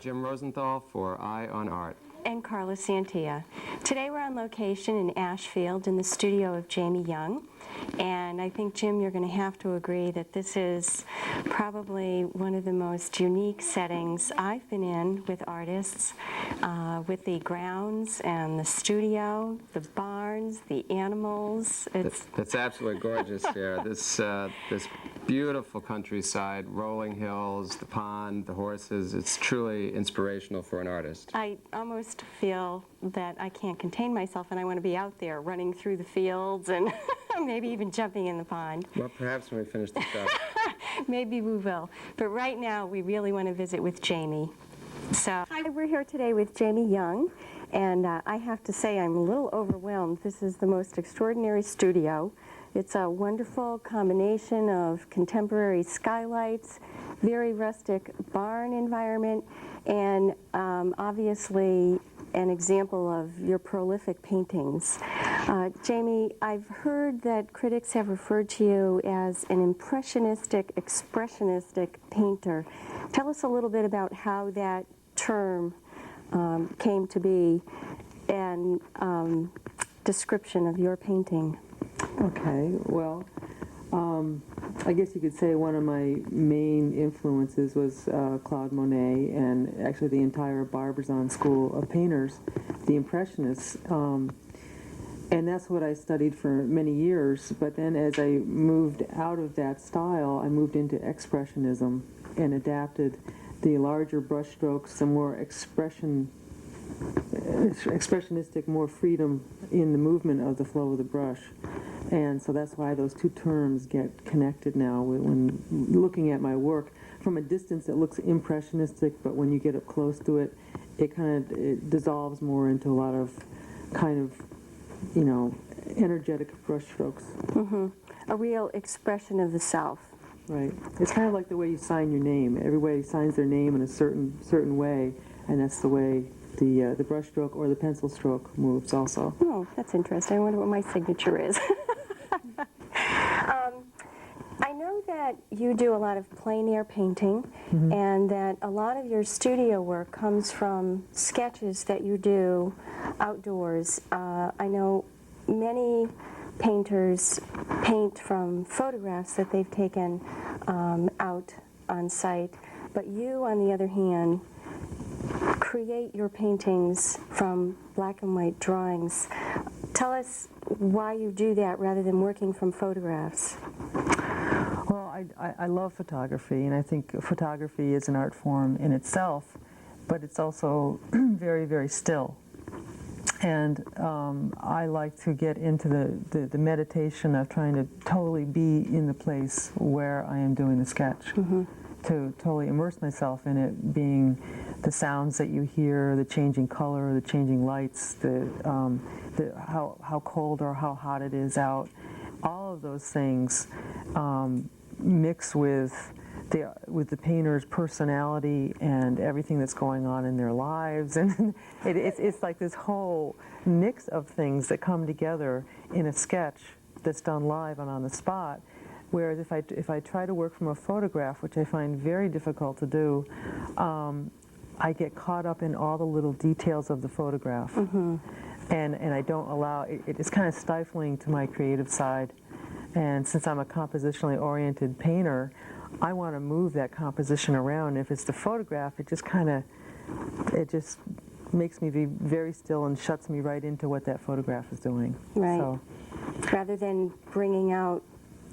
Jim Rosenthal for Eye on Art. And Carla Santia. Today we're on location in Ashfield in the studio of Jamie Young, and I think, Jim, you're going to have to agree that this is probably one of the most unique settings I've been in with artists, with the grounds and the studio, the barns, the animals. That's absolutely gorgeous here. This beautiful countryside, rolling hills, the pond, the horses. It's truly inspirational for an artist. I almost feel that I can't contain myself and I want to be out there running through the fields and maybe even jumping in the pond. Well, perhaps when we finish the show. Maybe we will. But right now we really want to visit with Jamie. So we're here today with Jamie Young, and I have to say I'm a little overwhelmed. This is the most extraordinary studio. It's a wonderful combination of contemporary skylights, very rustic barn environment, and obviously an example of your prolific paintings. Jamie, I've heard that critics have referred to you as an impressionistic, expressionistic painter. Tell us a little bit about how that term came to be and description of your painting. Okay, well, I guess you could say one of my main influences was Claude Monet and actually the entire Barbizon school of painters, the Impressionists. And that's what I studied for many years. But then as I moved out of that style, I moved into Expressionism and adapted the larger brushstrokes, the more expressionistic, more freedom in the movement of the flow of the brush. And so that's why those two terms get connected now when looking at my work. From a distance it looks impressionistic, but when you get up close to it, it dissolves more into a lot of kind of, you know, energetic brushstrokes. Mm-hmm. A real expression of the self. Right. It's kind of like the way you sign your name. Everybody signs their name in a certain way, and that's the way the brushstroke or the pencil stroke moves also. Oh, that's interesting. I wonder what my signature is. I know that you do a lot of plein air painting, mm-hmm. and that a lot of your studio work comes from sketches that you do outdoors. I know many painters paint from photographs that they've taken out on site, but you, on the other hand, create your paintings from black and white drawings. Tell us why you do that rather than working from photographs. Well, I love photography, and I think photography is an art form in itself, but it's also very, very still. And I like to get into the meditation of trying to totally be in the place where I am doing the sketch, mm-hmm. to totally immerse myself in it, being the sounds that you hear, the changing color, the changing lights, how cold or how hot it is out. All of those things mix with the painter's personality and everything that's going on in their lives, and it's like this whole mix of things that come together in a sketch that's done live and on the spot. Whereas if I try to work from a photograph, which I find very difficult to do, I get caught up in all the little details of the photograph, mm-hmm. and I don't allow it's kind of stifling to my creative side. And since I'm a compositionally oriented painter, I want to move that composition around. If it's the photograph, it just makes me be very still and shuts me right into what that photograph is doing. Right. So, rather than bringing out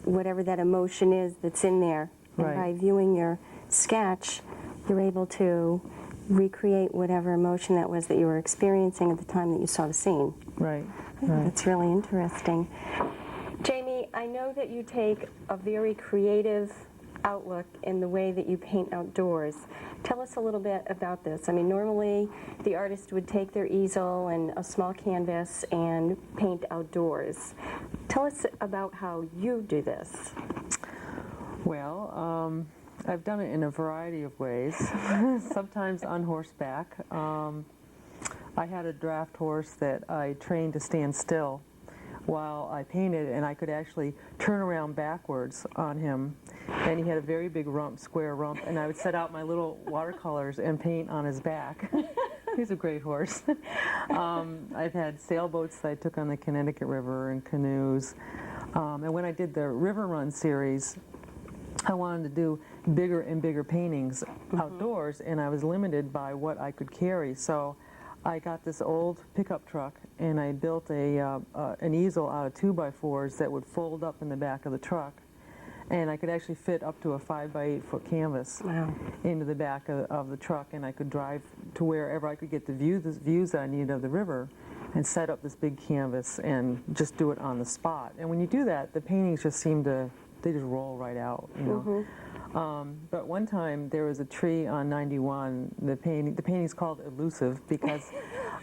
whatever that emotion is that's in there. And right. by viewing your sketch, you're able to recreate whatever emotion that was that you were experiencing at the time that you saw the scene. Right. Right. That's really interesting. Jamie, I know that you take a very creative outlook in the way that you paint outdoors. Tell us a little bit about this. I mean, normally the artist would take their easel and a small canvas and paint outdoors. Tell us about how you do this. Well, I've done it in a variety of ways, sometimes on horseback. I had a draft horse that I trained to stand still while I painted, and I could actually turn around backwards on him. And he had a very big rump, square rump, and I would set out my little watercolors and paint on his back. He's a great horse. I've had sailboats that I took on the Connecticut River and canoes. And when I did the River Run series, I wanted to do bigger and bigger paintings outdoors, and I was limited by what I could carry. So I got this old pickup truck, and I built an easel out of 2x4s that would fold up in the back of the truck. And I could actually fit up to a 5 by 8 foot canvas into the back of the truck, and I could drive to wherever I could get the views that I needed of the river and set up this big canvas and just do it on the spot. And when you do that, the paintings just they just roll right out, you know. But one time there was a tree on 91. The painting's called Elusive because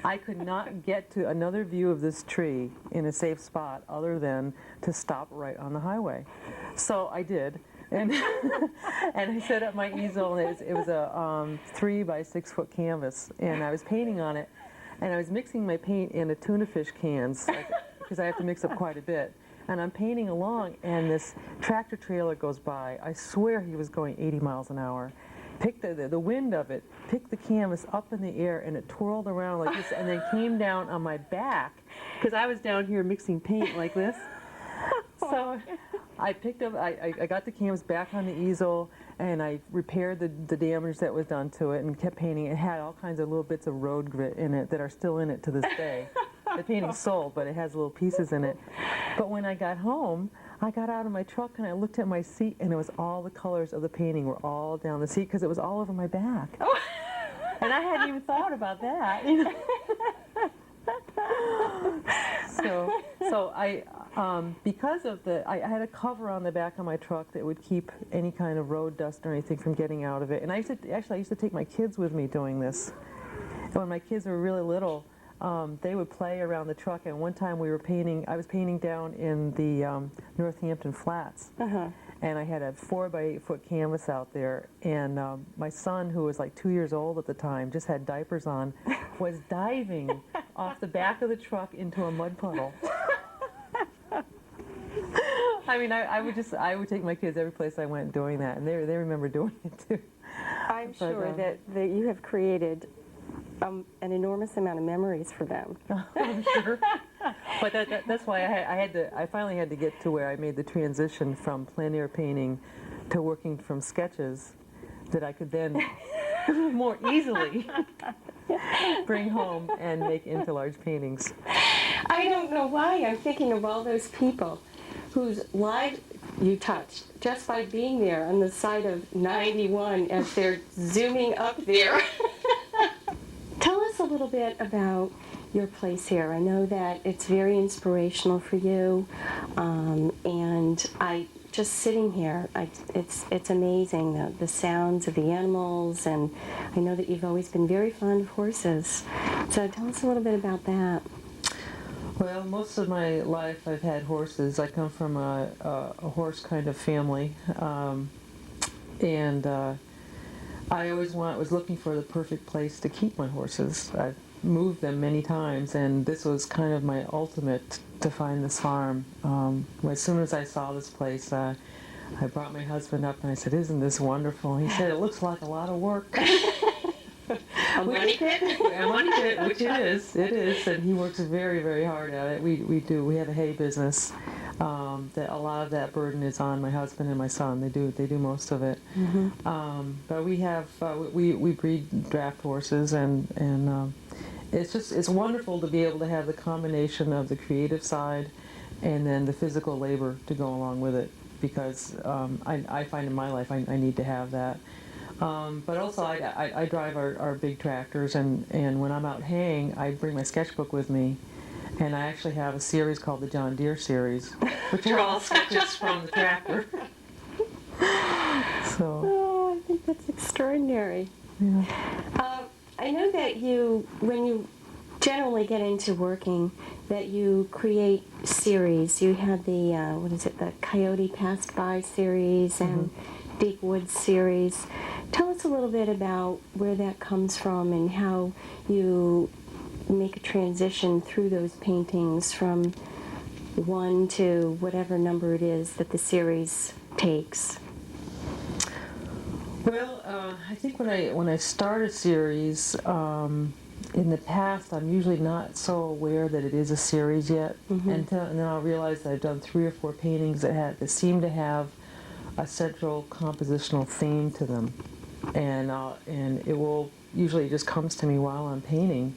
I could not get to another view of this tree in a safe spot other than to stop right on the highway. So I did, and and I set up my easel, and it was a 3 by 6 foot canvas, and I was painting on it, and I was mixing my paint in a tuna fish cans because I have to mix up quite a bit. And I'm painting along, and this tractor trailer goes by. I swear he was going 80 miles an hour. Picked the wind of it, picked the canvas up in the air, and it twirled around like this, and then came down on my back, because I was down here mixing paint like this. So I picked up, I got the canvas back on the easel, and I repaired the damage that was done to it, and kept painting. It had all kinds of little bits of road grit in it that are still in it to this day. The painting's sold, but it has little pieces in it. But when I got home, I got out of my truck and I looked at my seat, and it was all the colors of the painting were all down the seat because it was all over my back. Oh. And I hadn't even thought about that. You know? So I, because of I had a cover on the back of my truck that would keep any kind of road dust or anything from getting out of it. And I used to take my kids with me doing this. And when my kids were really little, they would play around the truck, and one time I was painting down in the Northampton Flats, and I had a 4 by 8 foot canvas out there, and my son, who was like 2 years old at the time, just had diapers on, was diving off the back of the truck into a mud puddle. I mean, I would take my kids every place I went doing that, and they remember doing it too. I'm sure that you have created an enormous amount of memories for them. I'm sure. But that's why I finally had to get to where I made the transition from plein air painting to working from sketches that I could then more easily bring home and make into large paintings. I don't know why. I'm thinking of all those people whose lives you touched just by being there on the side of 91 as they're zooming up there. Tell us a little bit about your place here. I know that it's very inspirational for you, and just sitting here, it's amazing, the sounds of the animals, and I know that you've always been very fond of horses. So tell us a little bit about that. Well, most of my life I've had horses. I come from a horse kind of family, and I always was looking for the perfect place to keep my horses. I've moved them many times, and this was kind of my ultimate to find this farm. As soon as I saw this place, I brought my husband up and I said, "Isn't this wonderful?" He said, "It looks like a lot of work." A money pit? A money pit, which it is, and he works very, very hard at it. We have a hay business. That a lot of that burden is on my husband and my son. They do most of it. But we have we breed draft horses, and it's wonderful to be able to have the combination of the creative side and then the physical labor to go along with it, because I find in my life I need to have that. But also I drive our big tractors, and when I'm out haying, I bring my sketchbook with me, and I actually have a series called the John Deere series, which are all sketches from the tractor. So. Oh, I think that's extraordinary. Yeah. I know that when you generally get into working, that you create series. You have the Coyote Passed By series and Deep Woods series. Tell us a little bit about where that comes from and how you make a transition through those paintings from 1 to whatever number it is that the series takes? Well, I think when I start a series, in the past, I'm usually not so aware that it is a series yet, and then I'll realize that I've done 3 or 4 paintings that seem to have a central compositional theme to them, and it will usually just comes to me while I'm painting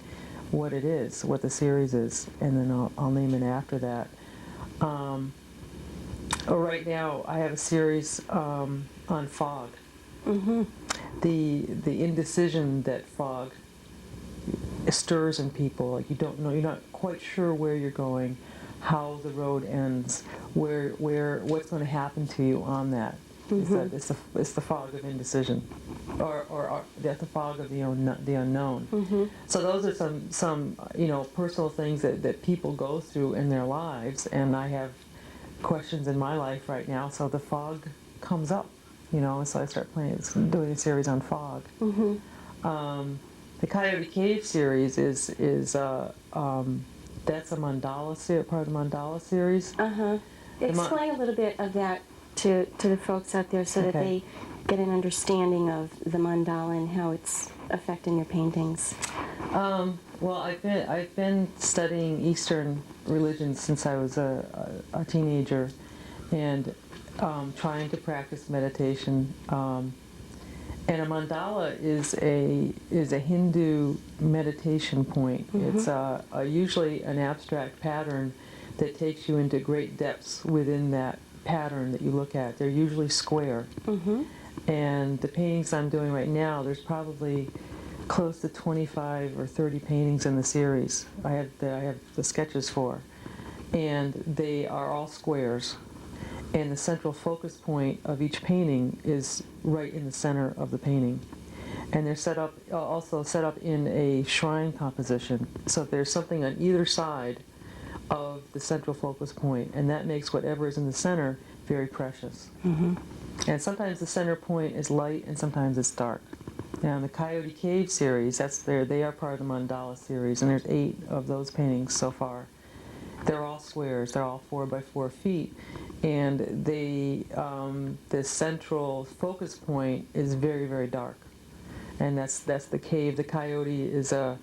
what it is, what the series is, and then I'll name it after that. Right now, I have a series on fog. The indecision that fog stirs in people, like you don't know, you're not quite sure where you're going, how the road ends, what's going to happen to you on that. It's the fog of indecision, or the fog of the unknown. So those are some personal things that people go through in their lives, and I have questions in my life right now. So the fog comes up, so I start doing a series on fog. The Coyote Cave series is that's a mandala part of the mandala series. Explain a little bit of that to the folks out there so that they get an understanding of the mandala and how it's affecting your paintings. Well, I've been studying Eastern religions since I was a teenager, and trying to practice meditation. And a mandala is a Hindu meditation point. It's usually an abstract pattern that takes you into great depths within that pattern that you look at. They're usually square. And the paintings I'm doing right now, there's probably close to 25 or 30 paintings in the series I have the sketches for. And they are all squares. And the central focus point of each painting is right in the center of the painting. And they're also set up in a shrine composition. So there's something on either side of the central focus point, and that makes whatever is in the center very precious. And sometimes the center point is light, and sometimes it's dark. Now, in the Coyote Cave series, they are part of the mandala series, and there's 8 of those paintings so far. They're all squares. They're all 4 by 4 feet, and the central focus point is very, very dark, and that's the cave. The coyote is a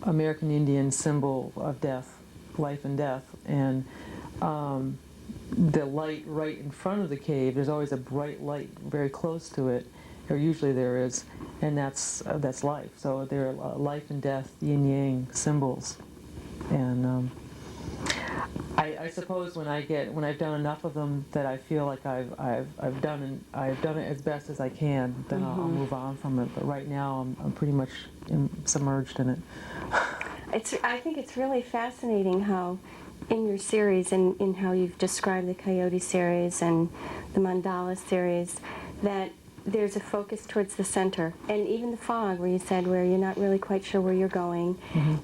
American Indian symbol of death, life and death, and the light right in front of the cave. There's always a bright light very close to it, or usually there is, and that's life. So they're life and death, yin yang symbols. And I suppose when I've done enough of them that I feel like I've done it as best as I can, then I'll move on from it. But right now I'm pretty much submerged in it. I think it's really fascinating how in your series and in how you've described the Coyote series and the Mandala series, that there's a focus towards the center, and even the fog, where you said where you're not really quite sure where you're going,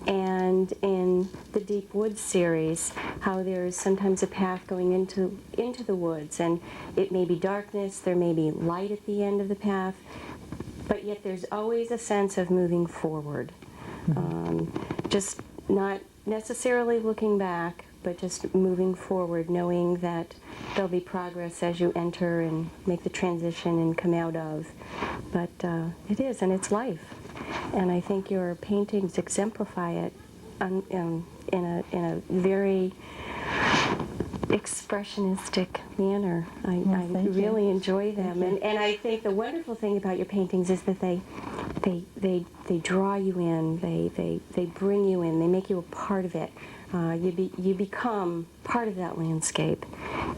and in the Deep Woods series, how there's sometimes a path going into the woods, and it may be darkness, there may be light at the end of the path, but yet there's always a sense of moving forward, just not necessarily looking back, but just moving forward, knowing that there'll be progress as you enter and make the transition and come out of. But it is, and it's life. And I think your paintings exemplify it in a very expressionistic manner. I really enjoy them. And I think the wonderful thing about your paintings is that they draw you in, they bring you in, they make you a part of it. You become part of that landscape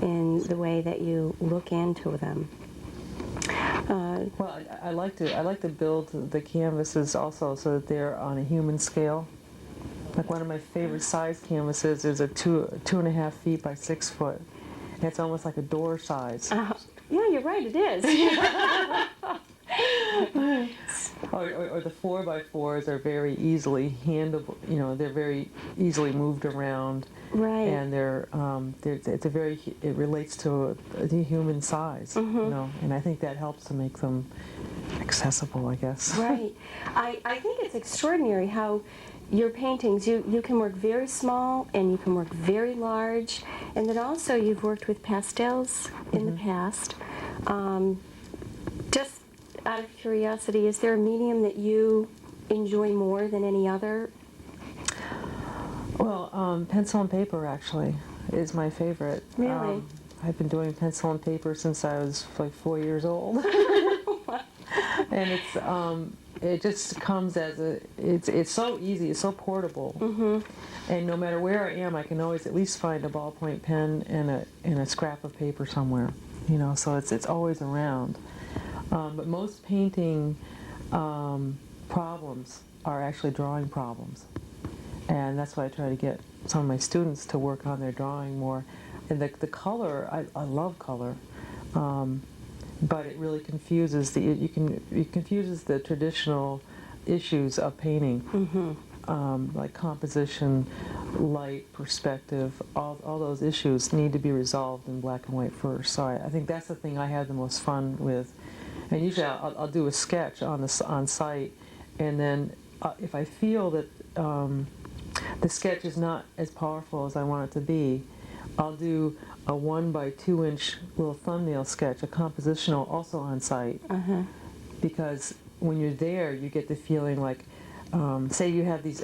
in the way that you look into them. Well, I like to build the canvases also so that they're on a human scale. Like one of my favorite size canvases is a 2.5 feet by 6 foot. And it's almost like a door size. Yeah, you're right, it is. Or the 4 by 4s are very easily handleable. They're very easily moved around. Right. And it relates to the human size. And I think that helps to make them accessible, I guess. Right. I think it's extraordinary how your paintings, you can work very small and you can work very large, and then also you've worked with pastels in the past. Just out of curiosity, is there a medium that you enjoy more than any other? Well, pencil and paper actually is my favorite. Really? I've been doing pencil and paper since I was like 4 years old. And it just comes as it's so easy, it's so portable. And no matter where I am, I can always at least find a ballpoint pen and a scrap of paper somewhere, you know, so it's always around. But most painting problems are actually drawing problems. And that's why I try to get some of my students to work on their drawing more. And the color, I love color, but it really confuses it confuses the traditional issues of painting, like composition, light, perspective. All those issues need to be resolved in black and white first. So I think that's the thing I have the most fun with. And usually I'll do a sketch on site, and then if I feel that the sketch is not as powerful as I want it to be, I'll do a 1 by 2 inch little thumbnail sketch, a compositional, also on site. Because when you're there, you get the feeling like, say you have these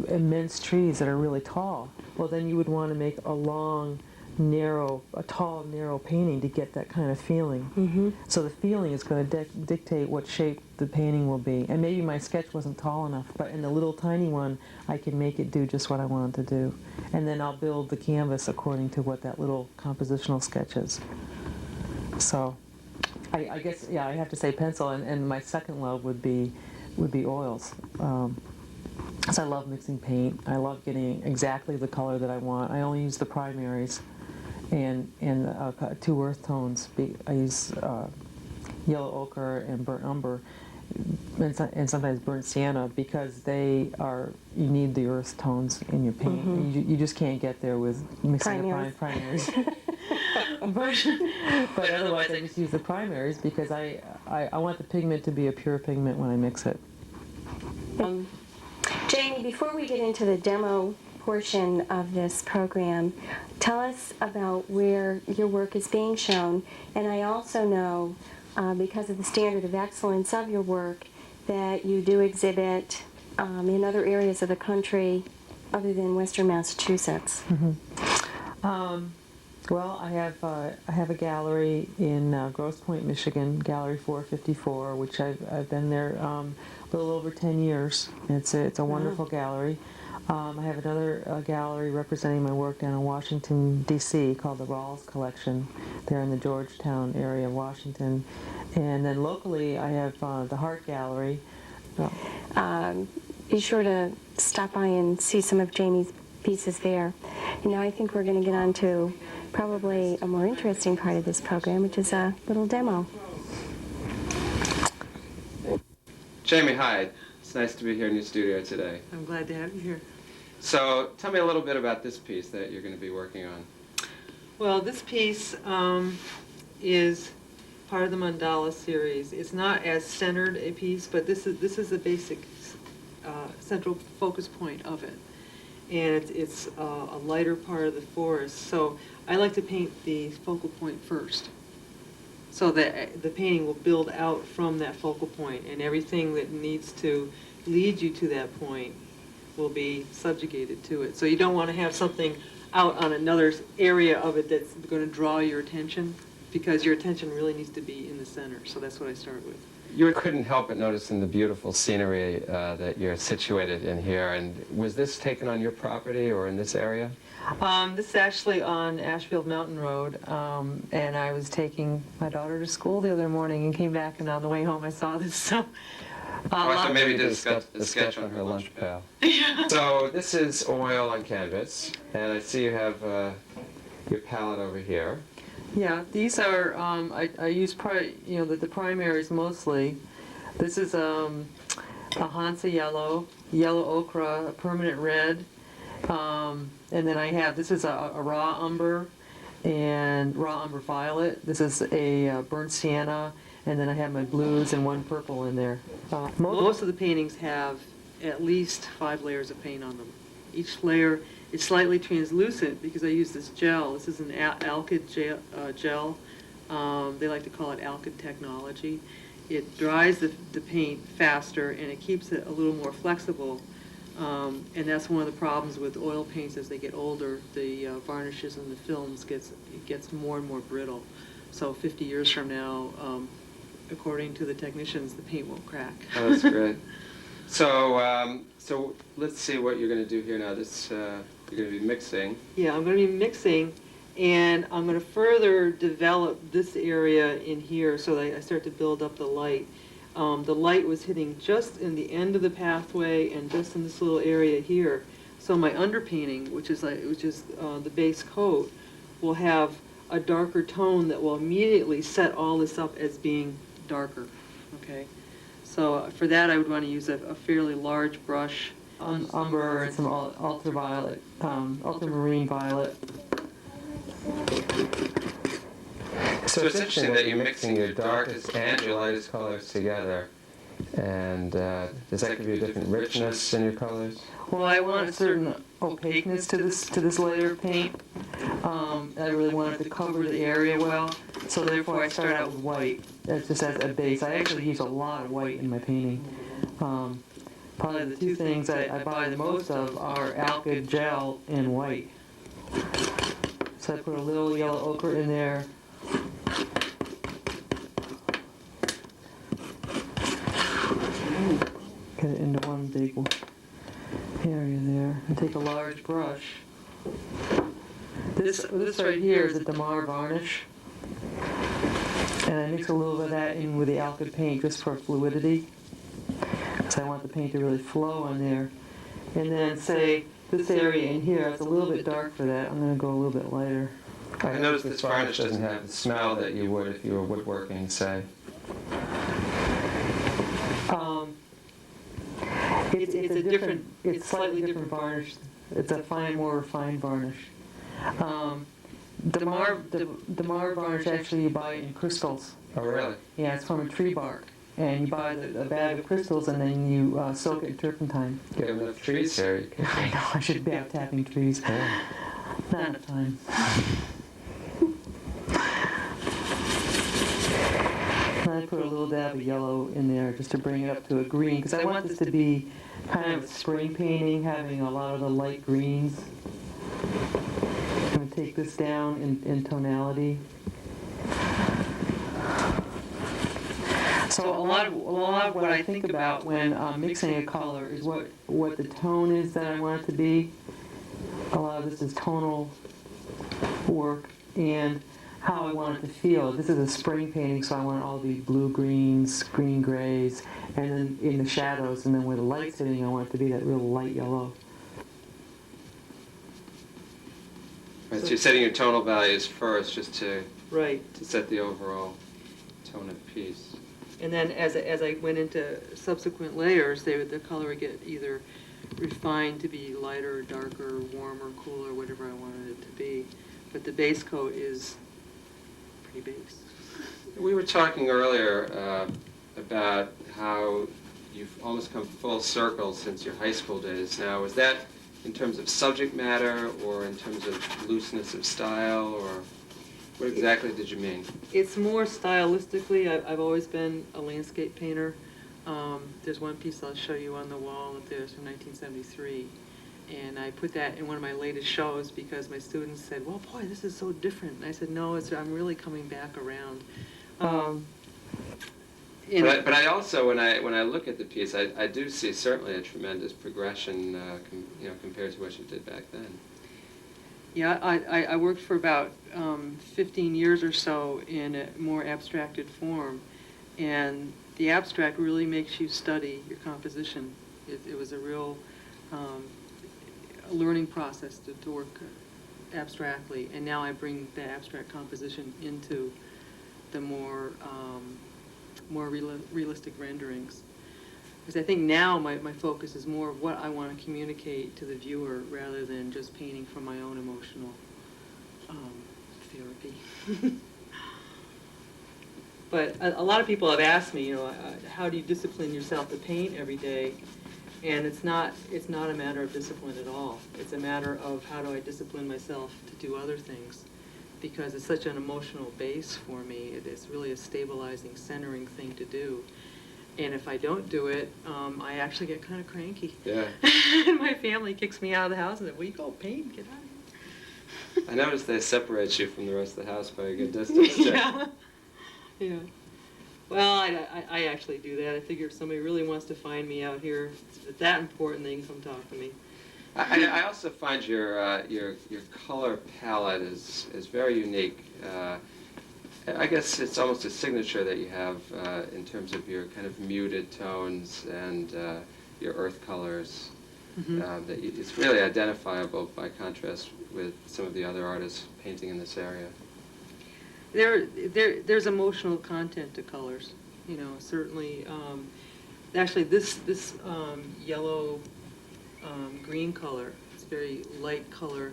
immense trees that are really tall. Well, then you would want to make a tall, narrow painting to get that kind of feeling. So the feeling is going to dictate what shape the painting will be. And maybe my sketch wasn't tall enough, but in the little tiny one, I can make it do just what I want it to do. And then I'll build the canvas according to what that little compositional sketch is. So I guess, yeah, I have to say pencil, and my second love would be oils. Because I love mixing paint. I love getting exactly the color that I want. I only use the primaries and 2 earth tones. I use yellow ochre and burnt umber, and sometimes burnt sienna, because you need the earth tones in your paint. You just can't get there with mixing the primaries. But otherwise I just use the primaries because I want the pigment to be a pure pigment when I mix it. Jamie, before we get into the demo portion of this program, tell us about where your work is being shown. And I also know, because of the standard of excellence of your work, that you do exhibit in other areas of the country other than Western Massachusetts. Well, I have a gallery in Grosse Pointe, Michigan, Gallery 454, which I've been there a little over 10 years. It's a wonderful gallery. I have another gallery representing my work down in Washington, D.C., called the Rawls Collection. They're in the Georgetown area of Washington. And then locally, I have the Hart Gallery. Be sure to stop by and see some of Jamie's pieces there. And now I think we're going to get on to probably a more interesting part of this program, which is a little demo. Jamie, hi. It's nice to be here in your studio today. I'm glad to have you here. So tell me a little bit about this piece that you're going to be working on. Well, this piece is part of the mandala series. It's not as centered a piece, but this is the basic central focus point of it. And it's a lighter part of the forest. So I like to paint the focal point first, so that the painting will build out from that focal point, and everything that needs to lead you to that point will be subjugated to it. So you don't want to have something out on another area of it that's going to draw your attention, because your attention really needs to be in the center. So that's what I start with. You couldn't help but noticing the beautiful scenery that you're situated in here. And was this taken on your property or in this area? This is actually on Ashfield Mountain Road, and I was taking my daughter to school the other morning and came back, and on the way home I saw this. So I thought maybe you did a sketch on her lunch pail. So this is oil on canvas, and I see you have your palette over here. Yeah, these are, I use the primaries mostly. This is a Hansa yellow, yellow ochre, a permanent red, and then I have, this is a raw umber and raw umber violet. This is a burnt sienna, and then I have my blues and one purple in there. Most of the paintings have at least 5 layers of paint on them. Each layer is slightly translucent because I use this gel. This is an alkyd gel. They like to call it alkyd technology. It dries the paint faster and it keeps it a little more flexible. And that's one of the problems with oil paints as they get older. The varnishes and the films gets more and more brittle. So 50 years from now, according to the technicians, the paint won't crack. Oh, that's great. So, so let's see what you're going to do here now. This you're going to be mixing. Yeah, I'm going to be mixing, and I'm going to further develop this area in here so that I start to build up the light. The light was hitting just in the end of the pathway and just in this little area here. So my underpainting, which is the base coat, will have a darker tone that will immediately set all this up as being darker. Okay. So for that, I would want to use a fairly large brush, umber and some ultraviolet, ultramarine violet. So it's interesting that you're mixing your darkest and your lightest colors together. And does that give you a different richness in your colors? Well, I want a certain opaqueness to this layer of paint. I really want it to cover the area well, so therefore I start out with white. That's just as a base. I actually use a lot of white in my painting. Probably the two things I buy the most of are alkyd gel and white. So I put a little yellow ochre in there. Get it into one big area there. And take a large brush. This right here is a Damar varnish. And I mix a little bit of that in with the alkyd paint just for fluidity. Because I want the paint to really flow on there. And then say this area in here, it's a little bit dark for that. I'm going to go a little bit lighter. I noticed this varnish doesn't have the smell that you would if you were woodworking, say. It's a different, it's slightly different varnish. It's a more refined varnish. Damar varnish actually you buy in crystals. Oh, really? Yeah, it's from a tree bark. And you buy a bag of crystals and then you soak it in turpentine. You have enough trees here. I know, I should be out tapping trees. Yeah. Not enough time. And I put a little dab of yellow in there just to bring it up to a green, because I want this to be kind of a spring painting, having a lot of the light greens. I'm going to take this down in tonality. So a lot of what I think about when mixing a color is what the tone is that I want it to be. A lot of this is tonal work and how I want it to feel. This is a spring painting, so I want it all to be blue greens, green grays, and then in the shadows, and then where the light's hitting, I want it to be that real light yellow. Right, so you're setting your tonal values first just to Right. to set the overall tone of the piece. And then as I went into subsequent layers, the color would get either refined to be lighter, darker, warmer, cooler, whatever I wanted it to be. But the base coat is pretty base. We were talking earlier about how you've almost come full circle since your high school days. Now, was that in terms of subject matter or in terms of looseness of style, or what exactly did you mean? It's more stylistically. I've always been a landscape painter. There's one piece I'll show you on the wall up there. It's from 1973. And I put that in one of my latest shows because my students said, well, boy, this is so different. And I said, no, I'm really coming back around. But I also, when I look at the piece, I do see certainly a tremendous progression, compared to what you did back then. Yeah, I worked for about 15 years or so in a more abstracted form, and the abstract really makes you study your composition. It was a real learning process to work abstractly, and now I bring the abstract composition into the more realistic renderings. Because I think now my focus is more of what I want to communicate to the viewer rather than just painting from my own emotional therapy. But a lot of people have asked me, how do you discipline yourself to paint every day? And it's not a matter of discipline at all. It's a matter of how do I discipline myself to do other things, because it's such an emotional base for me. It is really a stabilizing, centering thing to do. And if I don't do it, I actually get kind of cranky. Yeah. And my family kicks me out of the house and says, "Well, you go paint, get out of here." I noticed they separate you from the rest of the house by a good distance. Yeah. Yeah. Well, I actually do that. I figure if somebody really wants to find me out here, if it's that important, they can come talk to me. I also find your color palette is very unique. I guess it's almost a signature that you have in terms of your kind of muted tones and your earth colors. Mm-hmm. It's really identifiable by contrast with some of the other artists painting in this area. There's emotional content to colors, you know, certainly. Actually, this yellow green color, it's very light color,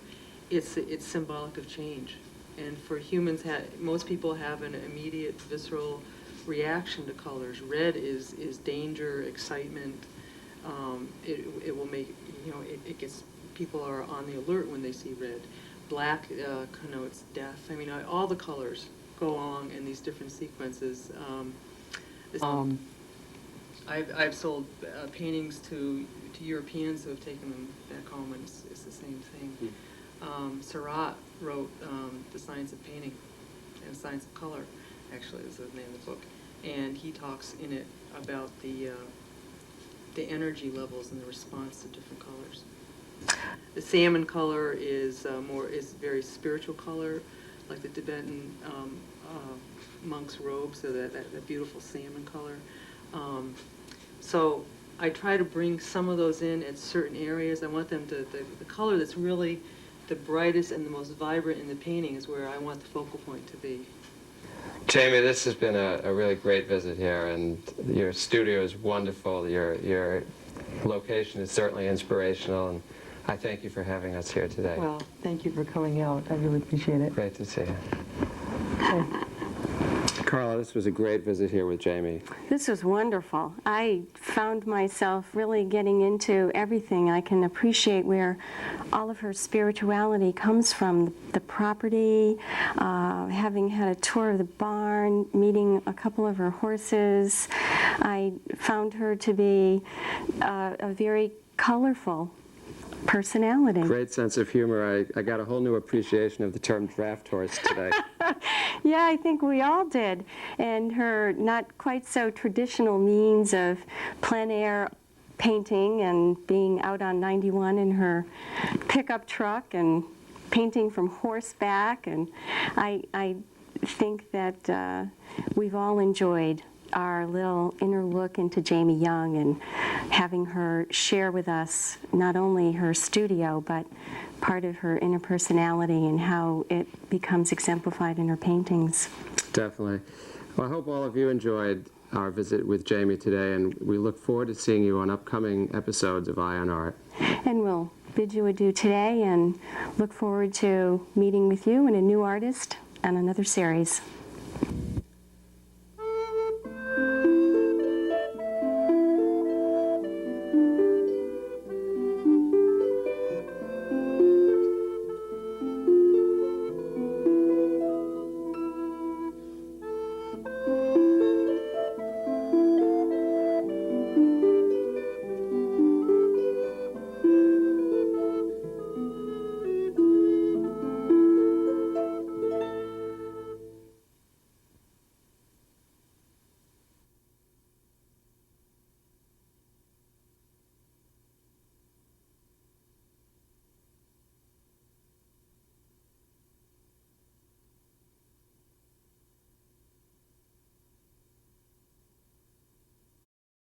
it's symbolic of change. And for humans, most people have an immediate visceral reaction to colors. Red is danger, excitement. It will make, you know, it gets, people are on the alert when they see red. Black connotes death. I mean, all the colors go along in these different sequences. I've sold paintings to Europeans who have taken them back home, and it's the same thing. Seurat wrote The Science of Painting and Science of Color, actually is the name of the book, and he talks in it about the energy levels and the response to different colors. The salmon color is very spiritual color, like the Tibetan monk's robe, so that beautiful salmon color. So I try to bring some of those in at certain areas. I want them to, the color that's really the brightest and the most vibrant in the painting is where I want the focal point to be. Jamie, this has been a really great visit here, and your studio is wonderful. Your location is certainly inspirational, and I thank you for having us here today. Well, thank you for coming out. I really appreciate it. Great to see you. Okay. Carla, this was a great visit here with Jamie. This was wonderful. I found myself really getting into everything. I can appreciate where all of her spirituality comes from. The property, having had a tour of the barn, meeting a couple of her horses. I found her to be a very colorful personality. Great sense of humor. I got a whole new appreciation of the term draft horse today. Yeah, I think we all did. And her not quite so traditional means of plein air painting and being out on 91 in her pickup truck and painting from horseback. And I think that we've all enjoyed our little inner look into Jamie Young and having her share with us not only her studio, but part of her inner personality and how it becomes exemplified in her paintings. Definitely. Well, I hope all of you enjoyed our visit with Jamie today, and we look forward to seeing you on upcoming episodes of Eye on Art. And we'll bid you adieu today and look forward to meeting with you and a new artist on another series.